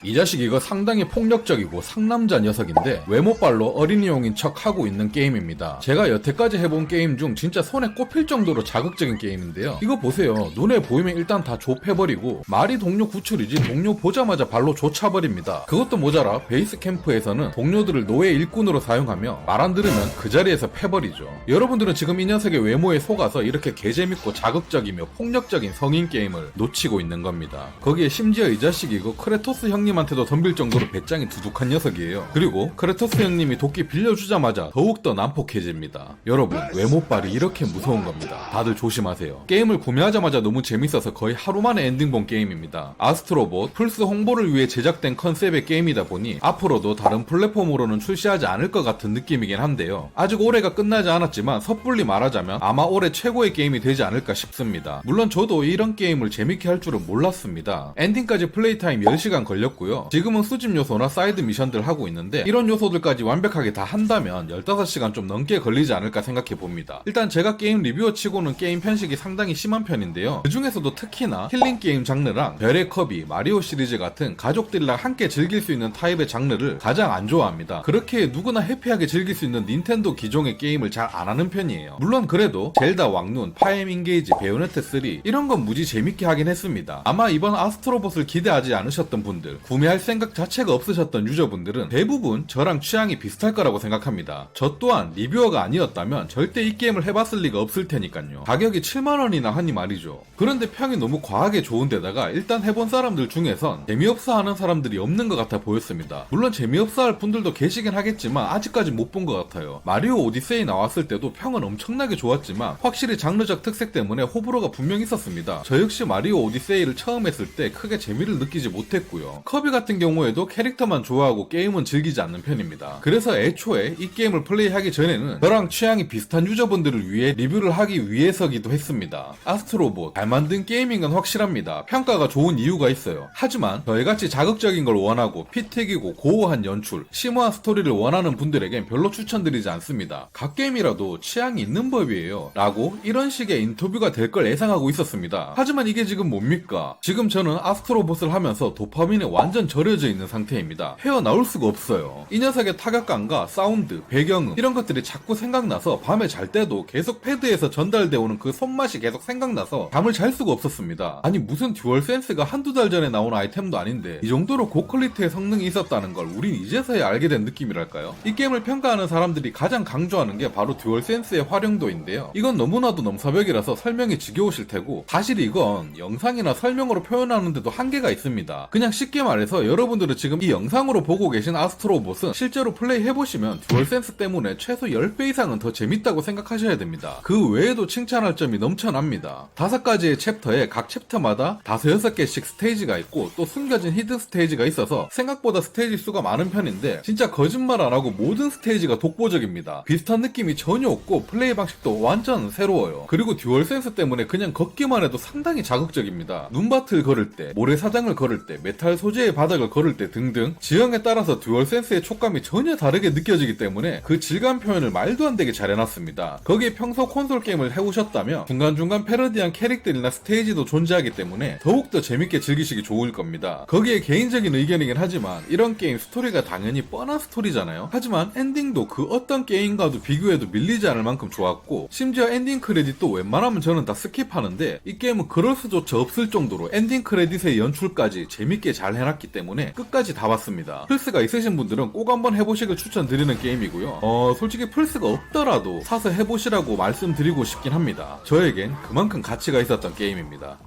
이 자식 이거 상당히 폭력적이고 상남자 녀석인데 외모빨로 어린이용인 척 하고 있는 게임입니다. 제가 여태까지 해본 게임 중 진짜 손에 꼽힐 정도로 자극적인 게임인데요. 이거 보세요. 눈에 보이면 일단 다 좁혀버리고 말이 동료 구출이지 동료 보자마자 발로 조차버립니다. 그것도 모자라 베이스 캠프에서는 동료들을 노예 일꾼으로 사용하며 말 안 들으면 그 자리에서 패버리죠. 여러분들은 지금 이 녀석의 외모에 속아서 이렇게 개재밌고 자극적이며 폭력적인 성인 게임을 놓치고 있는 겁니다. 거기에 심지어 이 자식이 이거 크레토스 형님한테도 덤빌 정도로 배짱이 두둑한 녀석이에요. 그리고 크레토스 형님이 도끼 빌려주자마자 더욱더 난폭해집니다. 여러분, 외모빨이 이렇게 무서운 겁니다. 다들 조심하세요. 게임을 구매하자마자 너무 재밌어서 거의 하루 만에 엔딩 본 게임입니다. 아스트로봇 플스 홍보를 위해 제작된 컨셉의 게임이다 보니 앞으로도 다른 플랫폼으로는 출시하지 않을 것 같은 느낌이긴 한데요. 아직 올해가 끝나지 않았지만 섣불리 말하자면 아마 올해 최고의 게임이 되지 않을까 싶습니다. 물론 저도 이런 게임을 재밌게 할 줄은 몰랐습니다. 엔딩까지 플레이 타임 10시간 걸렸고요. 지금은 수집 요소나 사이드 미션들 하고 있는데 이런 요소들까지 완벽하게 다 한다면 15시간 좀 넘게 걸리지 않을까 생각해 봅니다. 일단 제가 게임 리뷰어 치고는 게임 편식이 상당히 심한 편인데요. 그 중에서도 특히나 힐링 게임 장르랑 별의 컵이, 마리오 시리즈 같은 가족들이랑 함께 즐길 수 있는 타입의 장르를 가장 안 좋아합니다. 그렇게 누구나 해피하게 즐길 수 있는 닌텐도 기종의 게임을 잘 안 하는 편이에요. 물론 그래도 젤다 왕눈, 파엠 인게이지, 베요네트 3 이런 건 무지 재밌게 하긴 했습니다. 아마 이번 아스트로봇을 기대하지 않으셨던 분들, 구매할 생각 자체가 없으셨던 유저분들은 대부분 저랑 취향이 비슷할 거라고 생각합니다. 저 또한 리뷰어가 아니었다면 절대 이 게임을 해봤을 리가 없을 테니까요. 가격이 7만원이나 하니 말이죠. 그런데 평이 너무 과하게 좋은데다가 일단 해본 사람들 중에선 재미없어 하는 사람들이 없는 것 같아 보였습니다. 물론 재미없어 할 분들도 계시긴 하겠지만 아직까지 못 본 것 같아요. 마리오 오디세이 나왔을 때도 평은 엄청나게 좋았지만 확실히 장르적 특색 때문에 호불호가 분명 있었습니다. 저 역시 마리오 오디세이를 처음 했을 때 크게 재미를 느끼지 못했고요. 커비 같은 경우에도 캐릭터만 좋아하고 게임은 즐기지 않는 편입니다. 그래서 애초에 이 게임을 플레이하기 전에는 저랑 취향이 비슷한 유저분들을 위해 리뷰를 하기 위해서기도 했습니다. 아스트로봇 잘 만든 게임인 건 확실합니다. 평가가 좋은 이유가 있어요. 하지만 저희같이 자극적인 걸 원하고 피 튀기고 고어한 연출, 심오한 스토리를 원하는 분들에겐 별로 추천드리지 않습니다. 각 게임이라도 취향이 있는 법이에요 라고 이런 식의 인터뷰가 될 걸 예상하고 있었습니다. 하지만 이게 지금 뭡니까? 지금 저는 아스트로봇을 하면서 도파민에 완전 절여져 있는 상태입니다. 헤어나올 수가 없어요. 이 녀석의 타격감과 사운드, 배경음 이런 것들이 자꾸 생각나서 밤에 잘 때도 계속 패드에서 전달되어 오는 그 손맛이 계속 생각나서 잠을 잘 수가 없었습니다. 아니 무슨 듀얼센스가 한두 달 전에 나온 아이템도 아닌데 이 정도로 고퀄리티의 성능이 있었다는 걸 우린 이제서야 알게 된 느낌이랄까요? 이 게임을 평가하는 사람들이 가장 강조하는 게 바로 듀얼센스의 활용도인데요. 이건 너무나도 넘사벽이라서 설명이 지겨우실 테고 사실 이건 영상이나 설명으로 표현하는데도 한계가 있습니다. 그냥 쉽게 말해서 여러분들은 지금 이 영상으로 보고 계신 아스트로봇은 실제로 플레이 해보시면 듀얼센스 때문에 최소 10배 이상은 더 재밌다고 생각하셔야 됩니다. 그 외에도 칭찬할 점이 넘쳐납니다. 5가지의 챕터에 각 챕터마다 5-6개씩 스테이지가 있고 또 숨겨진 히든 스테이지가 있어서 생각보다 스테이지 수가 많은 편인데 진짜 거짓말 안 하고 모든 스테이지가 독보적입니다. 비슷한 느낌이 전혀 없고 플레이 방식도 완전 새로워요. 그리고 듀얼센스 때문에 그냥 걷기만 해도 상당히 자극적입니다. 눈밭을 걸을 때, 모래사장을 걸을 때, 메탈 소재의 바닥을 걸을 때 등등 지형에 따라서 듀얼센스의 촉감이 전혀 다르게 느껴지기 때문에 그 질감 표현을 말도 안 되게 잘 해놨습니다. 거기에 평소 콘솔 게임을 해오셨다면 중간중간 패러디한 캐릭터들이나 스테이지도 존재하기 때문에 더욱더 재밌게 즐기시기 좋을 겁니다. 거기에 개인적인 의견이긴 하지만 이런 게임 스토리가 당연히 뻔한 스토리잖아요. 하지만 엔딩도 그 어떤 게임과도 비교해도 밀리지 않을 만큼 좋았고 심지어 엔딩 크레딧도 웬만하면 저는 다 스킵하는데 이 게임은 그럴 수조차 없을 정도로 엔딩 크레딧의 연출까지 재밌게 잘 해놨기 때문에 끝까지 다 봤습니다. 플스가 있으신 분들은 꼭 한번 해보시길 추천드리는 게임이고요. 솔직히 플스가 없더라도 사서 해보시라고 말씀드리고 싶긴 합니다. 저에겐 그만큼 가치가 있었던 게임입니다.